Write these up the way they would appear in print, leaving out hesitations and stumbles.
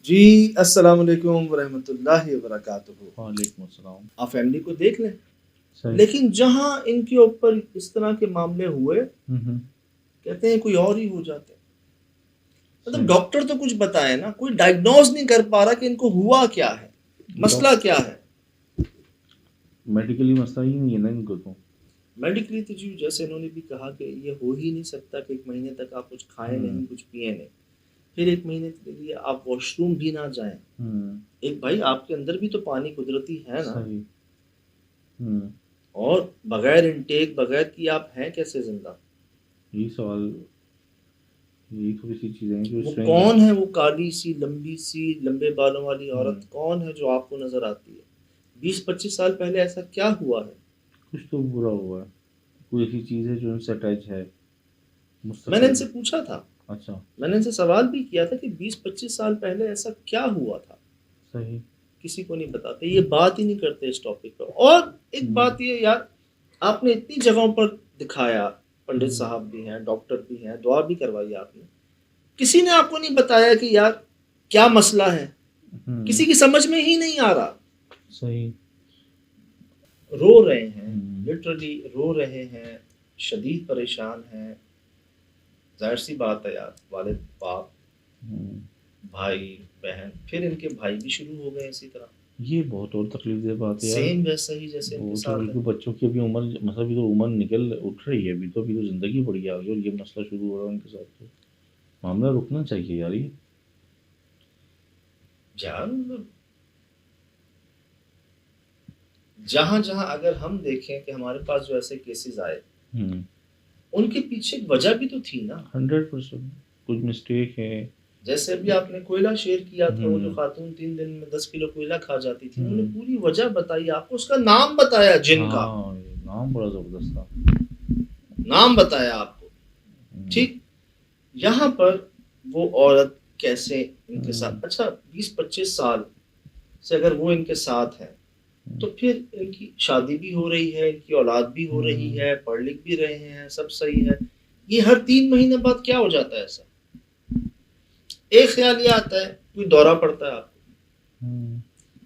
جی السلام علیکم ورحمۃ اللہ وبرکاتہ. وعلیکم السلام. آپ فیملی کو دیکھ لیں، صحیح. لیکن جہاں ان کے اوپر اس طرح کے معاملے ہوئے کہتے ہیں کوئی اور ہی ہو جاتے ہیں. مطلب ڈاکٹر تو کچھ بتائے نا، کوئی ڈائگنوز نہیں کر پا رہا کہ ان کو ہوا کیا ہے، مسئلہ کیا ہے. میڈیکلی مسئلہ ہی نہیں ہے نا ان کو. تو میڈیکلی تو جی جیسے انہوں نے بھی کہا کہ یہ ہو ہی نہیں سکتا کہ 1 مہینے تک آپ کچھ کھائیں نہیں، کچھ پئیں نہیں، پھر 1 مہینے کے لیے آپ واش روم بھی نہ جائیں. ایک بھائی آپ کے اندر بھی تو پانی قدرتی ہے نا. اور بغیر انٹیک، بغیر کی آپ ہیں کیسے زندہ؟ یہی سوال، یہی تھوڑی سی چیزیں ہیں جو وہ کون ہے وہ کالی سی لمبی سی لمبے بالوں والی عورت کون ہے جو آپ کو نظر آتی ہے؟ 20-25 سال پہلے ایسا کیا ہوا ہے؟ کچھ تو برا ہوا ہے، کوئی ایسی چیز ہے جو ان سے اٹیچ ہے. میں نے ان سے پوچھا تھا، اچھا، میں نے ان سے سوال بھی کیا تھا کہ 20-25 سال پہلے ایسا کیا ہوا تھا. صحیح. کسی کو نہیں بتاتے، یہ بات ہی نہیں کرتے اس ٹاپک پر. اور ایک بات یہ یار، آپ نے اتنی جگہوں پر دکھایا، پنڈت صاحب بھی ہیں، ڈاکٹر بھی ہیں، دعا بھی کروائی آپ نے، کسی نے آپ کو نہیں بتایا کہ یار کیا مسئلہ ہے. کسی کی سمجھ میں ہی نہیں آ رہا. صحیح. رو رہے ہیں، لٹرلی رو رہے ہیں، شدید پریشان ہیں. ظاہر سی بات ہے یار، والد باپ بھائی بہن، پھر ان کے بھائی بھی شروع ہو گئے اسی طرح. یہ بہت اور تکلیف دہ بات ہے یار. سیم ویسا ہی جیسے ان کے ساتھ ہے. بچوں کی ابھی عمر، مطلب ابھی تو عمر نکل اٹھ رہی ہے، ابھی تو زندگی بڑی آگے، اور یہ مسئلہ شروع ہو رہا ہے ان کے ساتھ. تو معاملہ رکنا چاہیے یار. یہ جہاں جہاں اگر ہم دیکھیں کہ ہمارے پاس جو ایسے کیسز آئے، ان کے پیچھے ایک وجہ بھی تو تھی نا. 100% کچھ مسٹیک ہے. جیسے ابھی آپ نے کوئلہ شیئر کیا تھا، وہ جو خاتون 3 دن میں 10 کلو کوئلہ کھا جاتی تھی، انہوں نے پوری وجہ بتائی آپ کو، اس کا نام بتایا، جن کا نام بڑا زبردست تھا، نام بتایا آپ کو. ٹھیک، یہاں پر وہ عورت کیسے ان کے ساتھ، اچھا 20-25 سال سے اگر وہ ان کے ساتھ ہیں تو پھر ان کی شادی بھی ہو رہی ہے، ان کی اولاد بھی ہو رہی ہے، پڑھ لکھ بھی رہے ہیں، سب صحیح ہے. یہ ہر 3 مہینے بعد کیا ہو جاتا ہے ایسا؟ ایک خیال یہ آتا ہے کوئی دورہ پڑتا ہے آپ کو،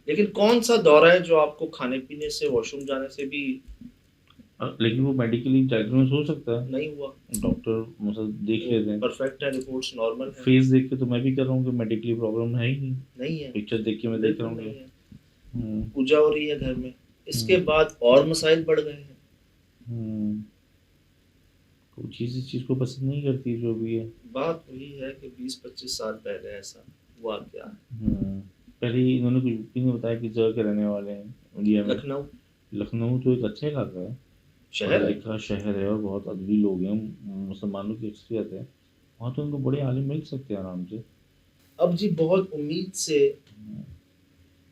لیکن کون سا دورہ ہے جو آپ کو کھانے پینے سے، واش روم جانے سے بھی، لیکن وہ میڈیکلی ڈائگنوز ہو سکتا ہے. نہیں ہوا. ڈاکٹر مطلب دیکھ لیتے ہیں، پرفیکٹ ہے، رپورٹس نارمل ہیں. فیس دیکھ کے تو میں بھی کر رہا ہوں کہ میڈیکلی پرابلم ہے ہی نہیں ہے. پکچر دیکھ کے میں دیکھ رہا ہوں نہیں ہے. پوجا ہو رہی ہے گھر میں، اس کے بعد اور مسائل بڑھ گئے ہیں. کوئی چیز اس چیز کو پسند نہیں کرتی جو بھی ہے. بات وہی ہے کہ 20-25 سال پہلے ایسا ہوا کیا ہے. پہلے انہوں نے کچھ بھی نہیں بتایا کہ جگہ کے رہنے والے ہیں انڈیا میں. لکھنؤ تو ایک اچھا علاقہ ہے، شہر لکھا شہر ہے، اور بہت ادبی لوگ ہیں، مسلمانوں کی اکثریت ہے وہاں، تو ان کو بڑے عالم مل سکتے ہیں آرام سے. اب جی بہت امید سے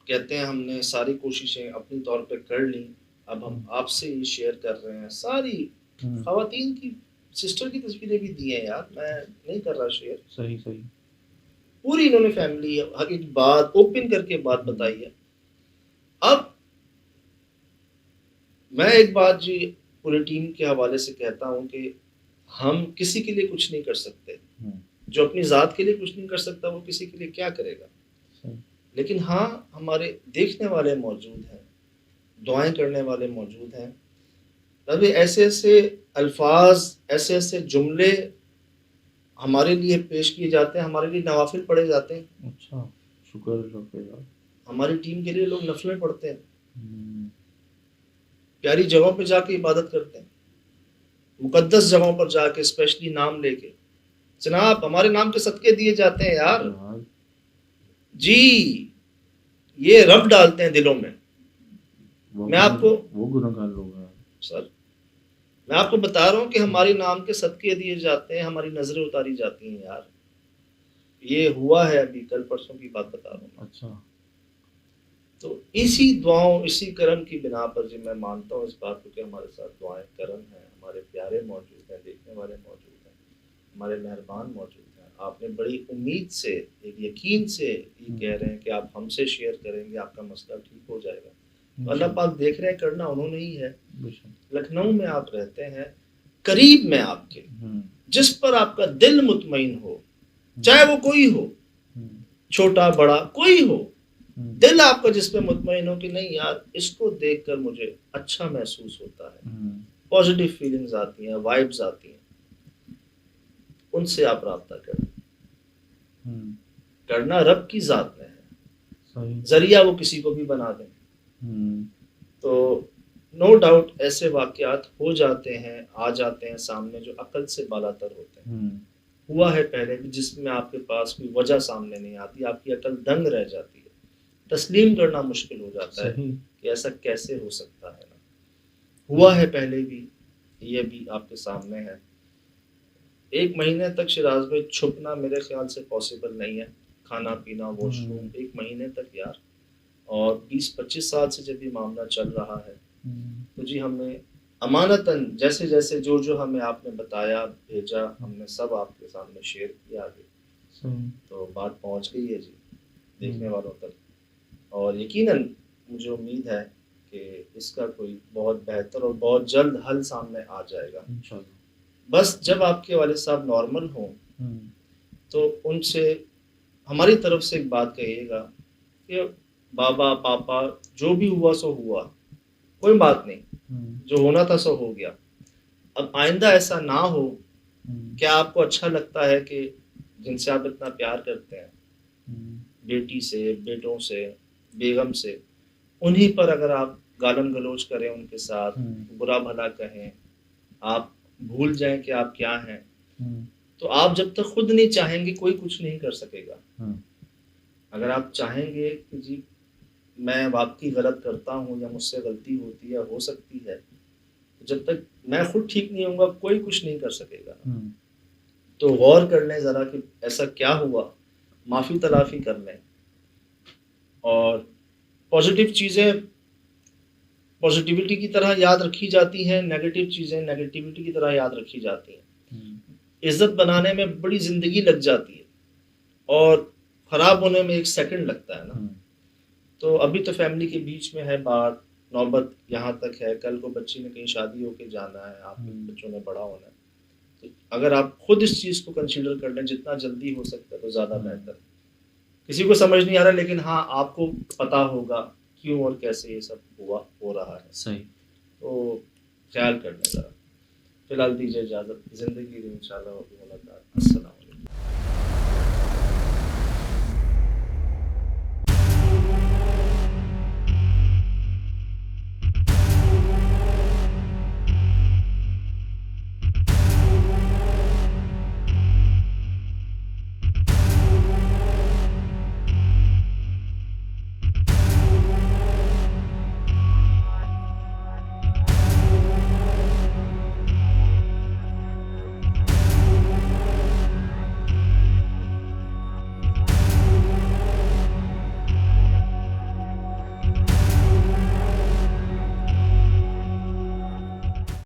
کہتے ہیں ہم نے ساری کوششیں اپنی طور پہ کر لیں، اب ہم آپ سے یہ شیئر کر رہے ہیں. ساری خواتین کی، سسٹر کی تصویریں بھی دی ہیں یار، میں نہیں کر رہا شیئر. صحیح صحیح. پوری انہوں نے فیملی ہر ایک بات اوپن کر کے بات بتائی ہے. اب میں ایک بات جی پوری ٹیم کے حوالے سے کہتا ہوں کہ ہم کسی کے لیے کچھ نہیں کر سکتے. جو اپنی ذات کے لیے کچھ نہیں کر سکتا وہ کسی کے لیے کیا کرے گا. لیکن ہاں ہمارے دیکھنے والے موجود ہیں، دعائیں کرنے والے موجود ہیں. ابھی ایسے ایسے الفاظ، ایسے ایسے جملے ہمارے لیے پیش کیے جاتے ہیں، ہمارے لیے نوافل پڑھے جاتے ہیں. اچھا، شکر. ہماری ٹیم کے لیے لوگ نفلیں پڑھتے ہیں، پیاری جگہوں پہ جا کے عبادت کرتے ہیں، مقدس جگہوں پر جا کے اسپیشلی نام لے کے. جناب ہمارے نام کے صدقے دیے جاتے ہیں یار جی، یہ رب ڈالتے ہیں دلوں میں. میں آپ کو وہ گناہگار لوگ ہیں سر، میں آپ کو بتا رہا ہوں کہ ہمارے نام کے صدقے دیے جاتے ہیں، ہماری نظریں اتاری جاتی ہیں یار. یہ ہوا ہے ابھی کل پرسوں کی بات بتا رہا ہوں. اچھا. تو اسی دعاؤں، اسی کرم کی بنا پر جی میں مانتا ہوں اس بات کو کہ ہمارے ساتھ دعائیں کرم ہیں، ہمارے پیارے موجود ہیں، دیکھنے والے موجود ہیں، ہمارے مہربان موجود ہیں. آپ نے بڑی امید سے، ایک یقین سے یہ کہہ رہے ہیں کہ آپ ہم سے شیئر کریں گے، آپ کا مسئلہ ٹھیک ہو جائے گا. اللہ پاک دیکھ رہے ہیں، کرنا انہوں نے ہی ہے. لکھنؤ میں آپ رہتے ہیں، قریب میں آپ کے، جس پر آپ کا دل مطمئن ہو، چاہے وہ کوئی ہو، چھوٹا بڑا کوئی ہو، ہوں، دل آپ کا جس پہ مطمئن ہو کہ نہیں یار اس کو دیکھ کر مجھے اچھا محسوس ہوتا ہے، ہوں، پازیٹیو فیلنگز آتی ہیں، وائبز آتی ہیں، ان سے آپ رابطہ کریں. ہوں، کرنا رب کی ذات میں ہے، صحیح. ذریعہ وہ کسی کو بھی بنا دیں. ہوں، تو نو ڈاؤٹ ایسے واقعات ہو جاتے ہیں، آ جاتے ہیں سامنے جو عقل سے بالاتر ہوتے ہیں. ہوں، ہوا ہے پہلے بھی جس میں آپ کے پاس کوئی وجہ سامنے نہیں آتی، آپ کی عقل دنگ رہ جاتی ہے، تسلیم کرنا مشکل ہو جاتا ہے صحیح. کہ ایسا کیسے ہو سکتا ہے. نا ہوا ہے پہلے بھی، یہ بھی آپ کے سامنے ہے. 1 مہینے تک شراز بھائی چھپنا میرے خیال سے پاسبل نہیں ہے، کھانا پینا واش روم 1 مہینے تک یار. اور 20-25 سال سے جب یہ معاملہ چل رہا ہے تو جی ہم نے امانتاً جیسے جیسے جو ہمیں آپ نے بتایا بھیجا ہم نے سب آپ کے سامنے شیئر کیا آگے. صحیح. تو بات پہنچ گئی ہے جی دیکھنے والوں تک، اور یقیناً مجھے امید ہے کہ اس کا کوئی بہت بہتر اور بہت جلد حل سامنے آ جائے گا. انشاءاللہ. بس جب آپ کے والد صاحب نارمل ہوں ہوں، تو ان سے ہماری طرف سے ایک بات کہیے گا کہ بابا پاپا جو بھی ہوا سو ہوا، کوئی بات نہیں، جو ہونا تھا سو ہو گیا. اب آئندہ ایسا نہ ہو. کیا آپ کو اچھا لگتا ہے کہ جن سے آپ اتنا پیار کرتے ہیں، بیٹی سے، بیٹوں سے، بیگم سے، انہی پر اگر آپ گالم گلوچ کریں، ان کے ساتھ برا بھلا کہیں، آپ بھول جائیں کہ آپ کیا ہیں، تو آپ جب تک خود نہیں چاہیں گے کوئی کچھ نہیں کر سکے گا. اگر آپ چاہیں گے کہ جی میں واقعی غلط کرتا ہوں یا مجھ سے غلطی ہوتی ہے ہو سکتی ہے، جب تک میں خود ٹھیک نہیں ہوں گا کوئی کچھ نہیں کر سکے گا. تو غور کر لیں ذرا کہ ایسا کیا ہوا، معافی تلافی کر لیں. اور پازیٹیو چیزیں پازیٹیوٹی کی طرح یاد رکھی جاتی ہیں، نیگیٹو چیزیں نیگیٹیوٹی کی طرح یاد رکھی جاتی ہیں. عزت بنانے میں بڑی زندگی لگ جاتی ہے اور خراب ہونے میں 1 سیکنڈ لگتا ہے نا. تو ابھی تو فیملی کے بیچ میں ہے بات، نوبت یہاں تک ہے، کل کو بچی نے کہیں شادی ہو کے جانا ہے، آپ کے بچوں نے بڑا ہونا ہے. تو اگر آپ خود اس چیز کو کنسیڈر کر لیں جتنا جلدی ہو سکتا ہے تو زیادہ بہتر ہے. کسی کو سمجھ نہیں آ رہا لیکن ہاں آپ کو پتا ہوگا کیوں اور کیسے یہ سب ہو رہا ہے. صحیح. تو خیال کر لیں ذرا. فی الحال دیجیے اجازت، زندگی انشاءاللہ ہوگی ملاقات. السلام.